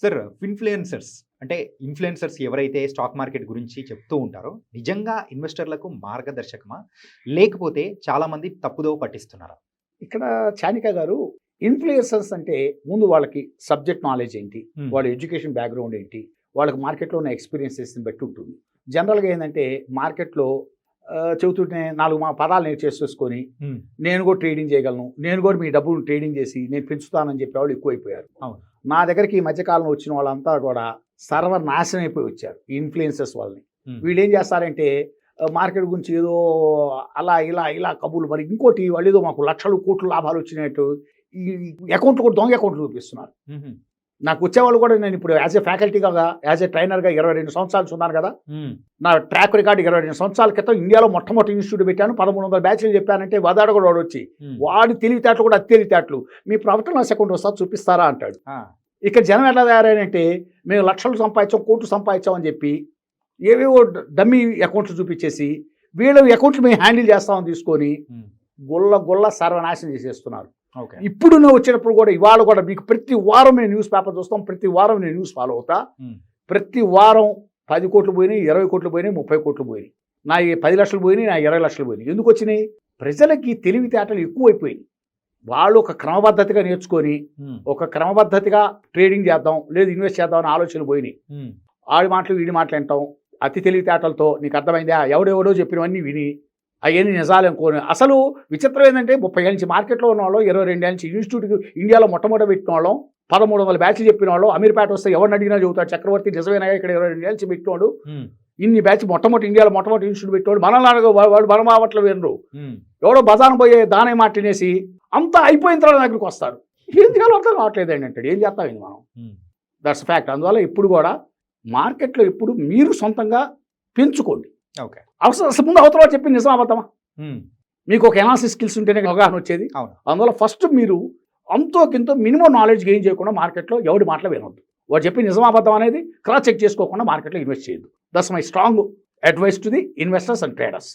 Sir influencers అంటే influencers ఎవరైతే stock market గురించి చెప్తూ ఉంటారో, నిజంగా ఇన్వెస్టర్లకు మార్గదర్శకమా? లేకపోతే చాలామంది తప్పుదోవ పట్టిస్తున్నారా? ఇక్కడ చానిక గారు ఇన్‌ఫ్లుయెన్సర్స్ అంటే ముందు వాళ్ళకి సబ్జెక్ట్ నాలెడ్జ్ ఏంటి, హ్మ్. వాళ్ళ ఎడ్యుకేషన్ బ్యాక్‌గ్రౌండ్ ఏంటి, వాళ్ళకి మార్కెట్‌లో ఉన్న ఎక్స్‌పీరియన్సెస్‌ని బట్టి ఉంటుంది. జనరల్‌గా ఏందంటే మార్కెట్‌లో చెబుతుంటే 4 పదాలు నేర్చేసేసుకొని హ్మ్. నేను కూడా ట్రేడింగ్ చేయగలను, నేను కూడా మీ డబ్బులు ట్రేడింగ్ చేసి నేను పెంచుతానని చెప్పేవాళ్ళు ఎక్కువైపోయారు. అవును. నా దగ్గరికి ఈ మధ్యకాలంలో వచ్చిన వాళ్ళంతా కూడా సర్వనాశనం అయిపోయి వచ్చారు ఈ ఇన్‌ఫ్లుయెన్సర్స్ వాళ్ళని. హ్మ్. వీళ్ళు ఏం చేస్తారంటే మార్కెట్ గురించి ఏదో అలా ఇలా కబుర్లు, మరి ఇంకోటి వాళ్ళు ఏదో మాకు లక్షలు కోట్లు లాభాలు వచ్చినట్టు ఈ అకౌంట్లు కూడా దొంగ అకౌంట్లు చూపిస్తున్నారు. హుహు. నాకు వచ్చేవాళ్ళు కూడా, నేను ఇప్పుడు యాజ్ ఏ ఫ్యాకల్టీగా యాజ్ ఏ ట్రైనర్గా 22 సంవత్సరాలు ఉన్నాను కదా. హ్మ్. నా ట్రాక్ రికార్డ్ 22 సంవత్సరాల క్రితం ఇండియాలో మొట్టమొదటి ఇన్స్టిట్యూట్ పెట్టాను, 1300 బ్యాచ్లు చెప్పానంటే వదాడు కూడా వాడు వచ్చి హ్మ్. వాడి తెలివితేటలు కూడా అతి తెలివితేటలు, మీ ప్రాఫిట్ లాస్ అకౌంట్ ఒకసారి చూపిస్తారా అంటాడు. ఆ! ఇక్కడ జనం ఎట్లా తయారైనంటే మేము లక్షలు సంపాదించాం, కోట్లు సంపాదించాం అని చెప్పి ఏవేవో డమ్మీ అకౌంట్లు చూపించేసి వీళ్ళ అకౌంట్లు మేము హ్యాండిల్ చేస్తామని తీసుకొని హ్మ్. గుల్ల సర్వనాశనం చేసేస్తున్నారు. ఓకే. ఇప్పుడు నువ్వు వచ్చినప్పుడు కూడా ఇవాళ కూడా మీకు ప్రతి వారం నేను న్యూస్ పేపర్ చూస్తాం, ప్రతి వారం నేను న్యూస్ ఫాలో అవుతా. హ్మ్. ప్రతి వారం 10 కోట్లు పోయినాయి, 20 కోట్లు పోయినాయి, 30 కోట్లు పోయినాయి. నా 10 లక్షలు పోయినాయి, నా 20 లక్షలు పోయినాయి. ఎందుకు వచ్చినాయి? ప్రజలకి తెలివితేటలు ఎక్కువైపోయినాయి. వాళ్ళు ఒక క్రమబద్ధతిగా నేర్చుకొని హ్మ్. ఒక క్రమబద్ధతిగా ట్రేడింగ్ చేద్దాం, లేదు ఇన్వెస్ట్ చేద్దాం అని ఆలోచనలు పోయినాయి. హ్మ్. ఆడి మాటలు వీడి మాటలు వింటాం, అతి తెలివితేటలతో నీకు అర్థమైందా, ఎవడెవడో చెప్పినవన్నీ విని అవన్నీ నిజాలు అనుకోని. అసలు విచిత్రం ఏంటంటే 30 ఏళ్ళ నుంచి మార్కెట్లో ఉన్న వాళ్ళు, 22 ఏళ్ళ నుంచి ఇన్స్టిట్యూట్కి ఇండియాలో మొట్టమొదటి పెట్టిన వాళ్ళం, 1300 బ్యాచ్లు చెప్పిన వాళ్ళు, అమీర్పేట వస్తే ఎవరిని అడిగినా చెబుతాడు చక్రవర్తి నిజమేనా ఇక్కడ 22 ఏళ్ళ నుంచి పెట్టినోడు, హ్మ్. ఇన్ని బ్యాచ్ ఇండియాలో మొట్టమొదటి ఇన్స్టిట్యూట్ పెట్టినోడు, మనల్ని వాడు మన మాటలు వినరు. హ్మ్. ఎవడో బజాను పోయే దానే మాట తినేసి అంతా అయిపోయిన తర్వాత దగ్గరికి వస్తారు. ఏం చేయాలో అర్థం కావట్లేదు అంటాడు. ఏం చేస్తాం మనం? హ్మ్. That's fact. అందువల్ల ఇప్పుడు కూడా మార్కెట్లో ఎప్పుడు మీరు సొంతంగా పెంచుకోండి. ఓకే. అసలు ముందు అవతల చెప్పి నిజం అబద్ధమా? హ్మ్. మీకు ఒక ఎనాలిసిస్ స్కిల్స్ ఉంటేనే అవగాహన వచ్చేది. అవును. అందువల్ల ఫస్ట్ మీరు అంతో కింతో మినిమం నాలెడ్జ్ గెయిన్ చేయకుండా మార్కెట్లో ఎవడి మాటలు వినొద్దు. వాడు చెప్పి నిజం అబద్ధం అనేది క్రాస్ చెక్ చేసుకోకుండా మార్కెట్లో ఇన్వెస్ట్ చేయొద్దు. That's my strong advice to the investors and traders.